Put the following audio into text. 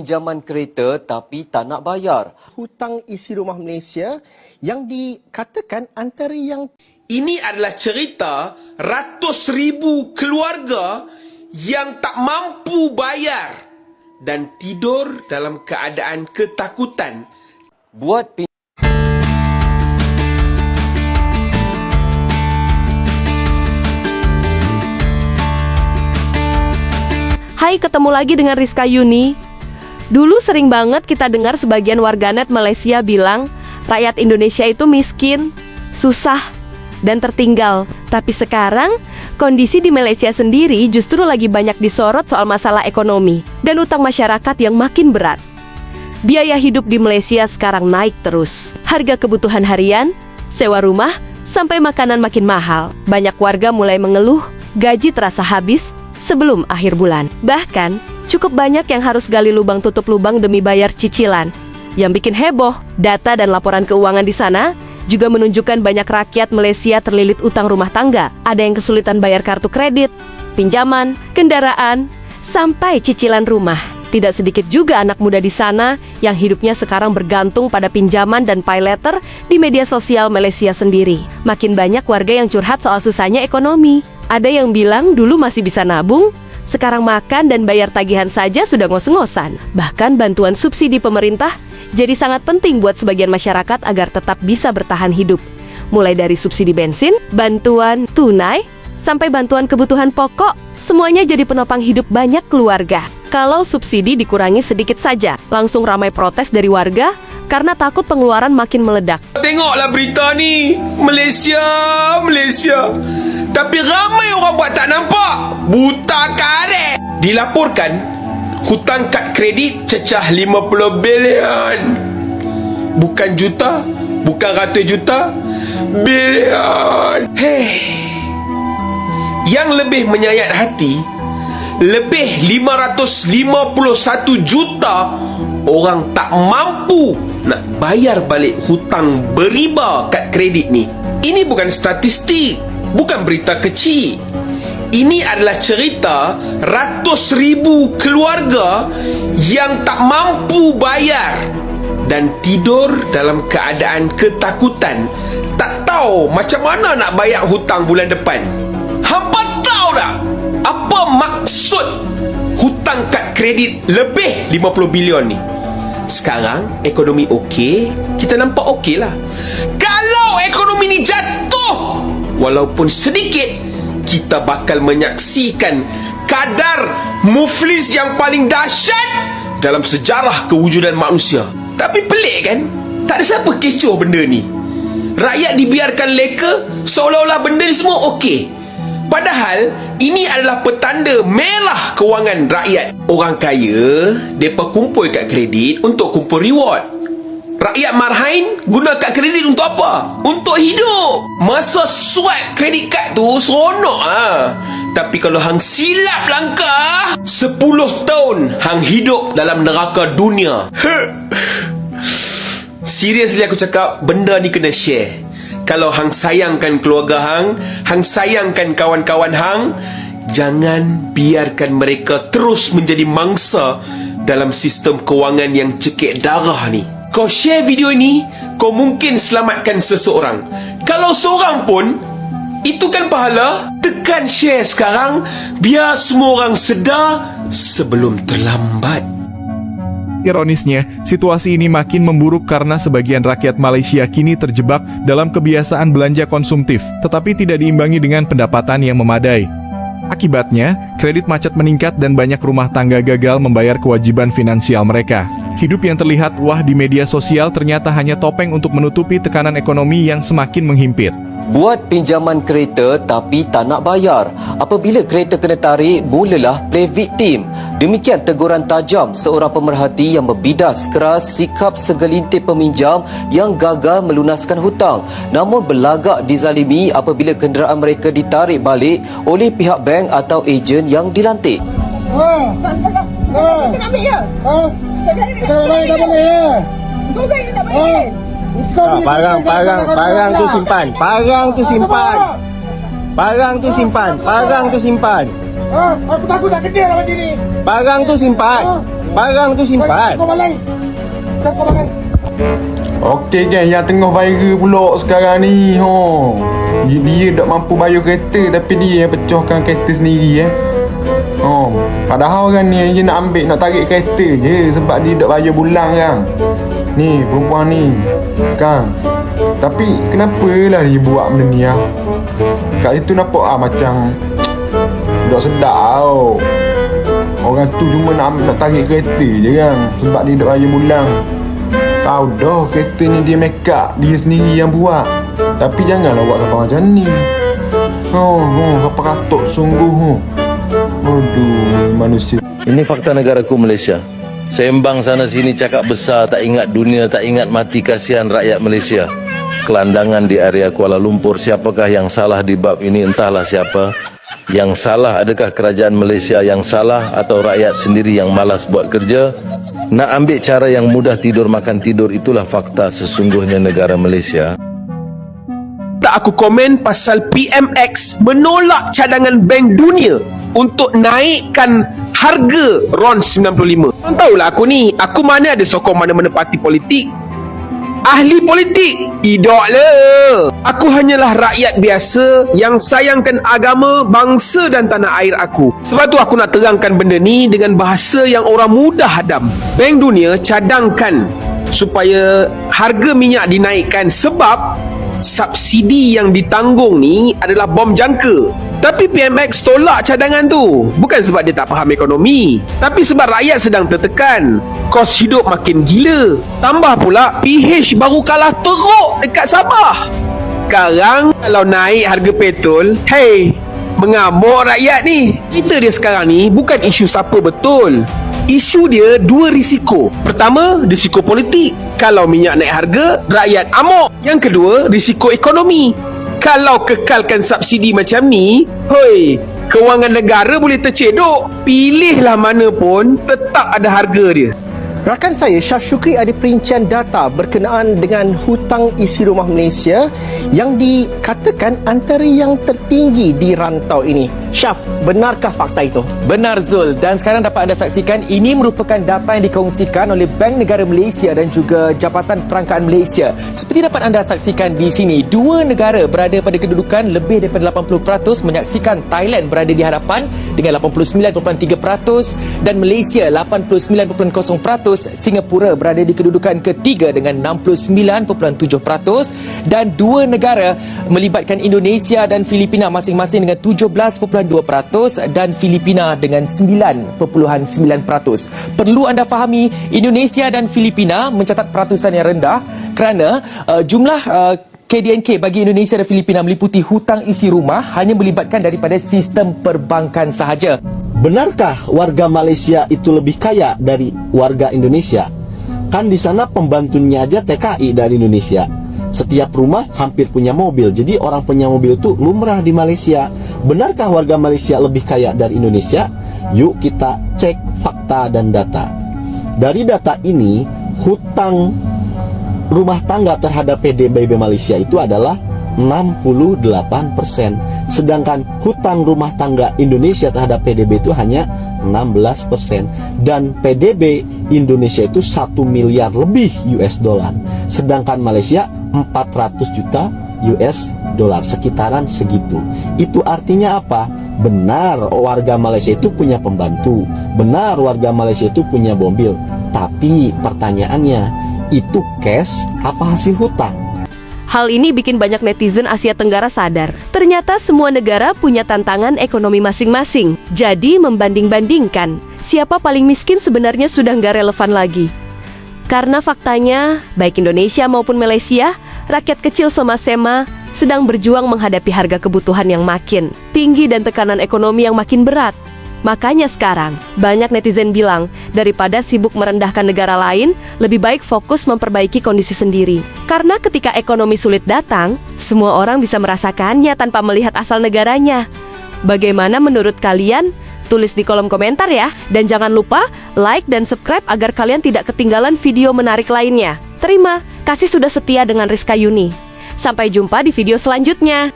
Pinjaman kereta tapi tak nak bayar. Hutang isi rumah Malaysia yang dikatakan antara yang Ini adalah cerita ratus ribu keluarga yang tak mampu bayar dan tidur dalam keadaan ketakutan. Buat Hai, ketemu lagi dengan Rizka Yuni. Dulu sering banget kita dengar sebagian warganet Malaysia bilang rakyat Indonesia itu miskin, susah, dan tertinggal. Tapi sekarang, kondisi di Malaysia sendiri justru lagi banyak disorot soal masalah ekonomi dan utang masyarakat yang makin berat. Biaya hidup di Malaysia sekarang naik terus. Harga kebutuhan harian, sewa rumah, sampai makanan makin mahal. Banyak warga mulai mengeluh, gaji terasa habis sebelum akhir bulan. Bahkan, cukup banyak yang harus gali lubang tutup lubang demi bayar cicilan. Yang bikin heboh, data dan laporan keuangan di sana juga menunjukkan banyak rakyat Malaysia terlilit utang rumah tangga. Ada yang kesulitan bayar kartu kredit, pinjaman, kendaraan, sampai cicilan rumah. Tidak sedikit juga anak muda di sana yang hidupnya sekarang bergantung pada pinjaman dan pay letter di media sosial Malaysia sendiri. Makin banyak warga yang curhat soal susahnya ekonomi. Ada yang bilang dulu masih bisa nabung, sekarang makan dan bayar tagihan saja sudah ngos-ngosan. Bahkan bantuan subsidi pemerintah jadi sangat penting buat sebagian masyarakat agar tetap bisa bertahan hidup. Mulai dari subsidi bensin, bantuan tunai, sampai bantuan kebutuhan pokok, semuanya jadi penopang hidup banyak keluarga. Kalau subsidi dikurangi sedikit saja, langsung ramai protes dari warga karena takut pengeluaran makin meledak. Tengoklah berita ni, Malaysia. Tapi ramai orang buat tak nampak. Buta karet. Dilaporkan, hutang kad kredit cecah 50 bilion. Bukan juta, bukan ratus juta, bilion. Yang lebih menyayat hati, lebih 551 juta orang tak mampu nak bayar balik hutang beriba kad kredit ni. Ini bukan statistik, bukan berita kecil. Ini adalah cerita ratus ribu keluarga yang tak mampu bayar dan tidur dalam keadaan ketakutan. Tak tahu macam mana nak bayar hutang bulan depan. Hampa tahu tak apa maksud hutang kad kredit lebih 50 bilion ni? Sekarang ekonomi okey, kita nampak okey lah. Kalau ekonomi ni jatuh walaupun sedikit, kita bakal menyaksikan kadar muflis yang paling dahsyat dalam sejarah kewujudan manusia. Tapi pelik kan? Tak ada siapa kecoh benda ni. Rakyat dibiarkan leka seolah-olah benda ni semua okey. Padahal ini adalah petanda merah kewangan rakyat. Orang kaya, mereka kumpul kad kredit untuk kumpul reward. Rakyat marhain guna kad kredit untuk apa? Untuk hidup. Masa swipe kredit kad tu seronok Tapi kalau hang silap langkah, 10 tahun hang hidup dalam neraka dunia. Seriously aku cakap, benda ni kena share. Kalau hang sayangkan keluarga hang sayangkan kawan-kawan hang, jangan biarkan mereka terus menjadi mangsa dalam sistem kewangan yang cekik darah ni. Kau share video ini, kau mungkin selamatkan seseorang. Kalau seorang pun, itu kan pahala. Tekan share sekarang, biar semua orang sedar sebelum terlambat. Ironisnya, situasi ini makin memburuk karena sebagian rakyat Malaysia kini terjebak dalam kebiasaan belanja konsumtif, tetapi tidak diimbangi dengan pendapatan yang memadai. Akibatnya, kredit macet meningkat dan banyak rumah tangga gagal membayar kewajiban finansial mereka. Hidup yang terlihat wah di media sosial ternyata hanya topeng untuk menutupi tekanan ekonomi yang semakin menghimpit. Buat pinjaman kereta tapi tak nak bayar. Apabila kereta kena tarik, mulalah play victim. Demikian teguran tajam seorang pemerhati yang membidas keras sikap segelintir peminjam yang gagal melunaskan hutang, namun berlagak dizalimi apabila kenderaan mereka ditarik balik oleh pihak bank atau ejen yang dilantik. Tak nak ambil je. Tak boleh. Kau saya tak boleh. Barang tu simpan. Aku takut dah kecil lah macam ni. Barang tu simpan. Barang tu simpan. Kau balai. Kau balai. Okey kan, yang tengah viral pula sekarang ni. Dia tak mampu bayar kereta tapi dia yang pecahkan kereta sendiri Padahal orang ni dia nak ambil, nak tarik kereta je sebab dia tak bayar bulan kan. Ni perempuan ni kan. Tapi kenapa lah dia buat benda ni Kat situ nampak macam tak sedap tau. Orang tu cuma nak tarik kereta je kan sebab dia tak bayar bulan. Tahu dah kereta ni dia make up, dia sendiri yang buat. Tapi janganlah buat sampai macam ni. Apa katuk sungguh. Aduh, manusia. Ini fakta negaraku Malaysia. Sembang sana sini cakap besar, tak ingat dunia, tak ingat mati, kasihan rakyat Malaysia. Kelandangan di area Kuala Lumpur, siapakah yang salah di bab ini? Entahlah siapa. Yang salah adakah kerajaan Malaysia yang salah atau rakyat sendiri yang malas buat kerja? Nak ambil cara yang mudah tidur makan tidur, itulah fakta sesungguhnya negara Malaysia. Tak aku komen pasal PMX menolak cadangan Bank Dunia untuk naikkan harga RON 95. Kau tahulah aku ni, aku mana ada sokong mana-mana parti politik. Ahli politik, tidak lah. Aku hanyalah rakyat biasa yang sayangkan agama, bangsa dan tanah air aku. Sebab tu aku nak terangkan benda ni dengan bahasa yang orang mudah hadam. Bank Dunia cadangkan supaya harga minyak dinaikkan sebab subsidi yang ditanggung ni adalah bom jangka. Tapi PMX tolak cadangan tu bukan sebab dia tak faham ekonomi, tapi sebab rakyat sedang tertekan, kos hidup makin gila. Tambah pula PH baru kalah teruk dekat Sabah. Sekarang kalau naik harga petrol, mengamuk rakyat ni. Cerita dia sekarang ni bukan isu siapa betul. Isu dia dua risiko. Pertama, risiko politik. Kalau minyak naik harga, rakyat amok. Yang kedua, risiko ekonomi. Kalau kekalkan subsidi macam ni, kewangan negara boleh tercedok. Pilihlah mana pun, tetap ada harga dia. Rakan saya Syaf Syukri ada perincian data berkenaan dengan hutang isi rumah Malaysia yang dikatakan antara yang tertinggi di rantau ini. Syaf, benarkah fakta itu? Benar Zul, dan sekarang dapat anda saksikan ini merupakan data yang dikongsikan oleh Bank Negara Malaysia dan juga Jabatan Perangkaan Malaysia. Seperti dapat anda saksikan di sini, dua negara berada pada kedudukan lebih daripada 80%, menyaksikan Thailand berada di hadapan dengan 89.3% dan Malaysia 89.0%. Singapura berada di kedudukan ketiga dengan 69.7% dan dua negara melibatkan Indonesia dan Filipina masing-masing dengan 17.2% dan Filipina dengan 9.9%. Perlu anda fahami, Indonesia dan Filipina mencatat peratusan yang rendah kerana jumlah KDNK bagi Indonesia dan Filipina meliputi hutang isi rumah hanya melibatkan daripada sistem perbankan sahaja. Benarkah warga Malaysia itu lebih kaya dari warga Indonesia? Kan di sana pembantunya aja TKI dari Indonesia. Setiap rumah hampir punya mobil. Jadi orang punya mobil itu lumrah di Malaysia. Benarkah warga Malaysia lebih kaya dari Indonesia? Yuk kita cek fakta dan data. Dari data ini, hutang rumah tangga terhadap PDB Malaysia itu adalah 68%, sedangkan hutang rumah tangga Indonesia terhadap PDB itu hanya 16%, dan PDB Indonesia itu 1 miliar lebih US dollar, sedangkan Malaysia 400 juta US dollar, sekitaran segitu. Itu artinya apa? Benar warga Malaysia itu punya pembantu, benar warga Malaysia itu punya mobil, tapi pertanyaannya, itu cash apa hasil hutang? Hal ini bikin banyak netizen Asia Tenggara sadar. Ternyata semua negara punya tantangan ekonomi masing-masing. Jadi membanding-bandingkan, siapa paling miskin sebenarnya sudah nggak relevan lagi. Karena faktanya, baik Indonesia maupun Malaysia, rakyat kecil sama-sama sedang berjuang menghadapi harga kebutuhan yang makin tinggi dan tekanan ekonomi yang makin berat. Makanya sekarang, banyak netizen bilang, daripada sibuk merendahkan negara lain, lebih baik fokus memperbaiki kondisi sendiri. Karena ketika ekonomi sulit datang, semua orang bisa merasakannya tanpa melihat asal negaranya. Bagaimana menurut kalian? Tulis di kolom komentar ya. Dan jangan lupa like dan subscribe agar kalian tidak ketinggalan video menarik lainnya. Terima kasih sudah setia dengan Rizka Yuni. Sampai jumpa di video selanjutnya.